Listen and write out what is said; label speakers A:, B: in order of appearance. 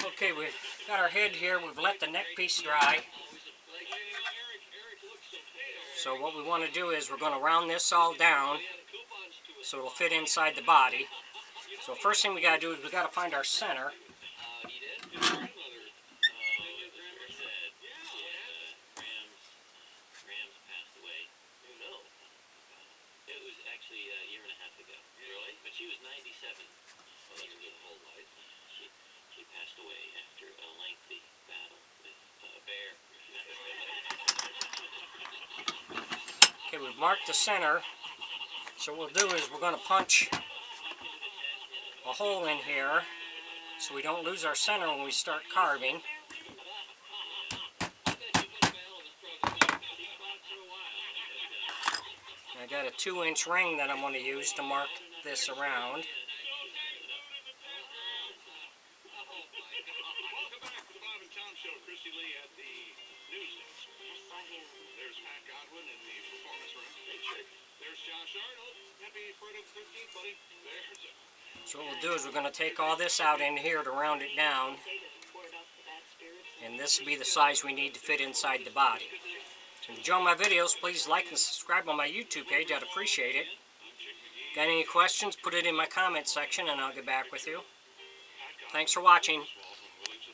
A: Okay, we've got our head here. We've let the neck piece dry. So what we want to do is we're going to round this all down so it'll fit inside the body. So first thing we got to do is we got to find our center.
B: Actually, a year and a half ago. Really? But she was 97. Well, that's a good whole life. She passed away after a lengthy battle with a bear.
A: Okay, we've marked the center. So what we'll do is we're going to punch a hole in here so we don't lose our center when we start carving. I got a 2-inch ring that I'm going to use to mark this around. So what we'll do is we're going to take all this out in here to round it down. And this will be the size we need to fit inside the body. If you enjoy my videos, please like and subscribe on my YouTube page. I'd appreciate it. Got any questions, put it in my comment section and I'll get back with you. Thanks for watching.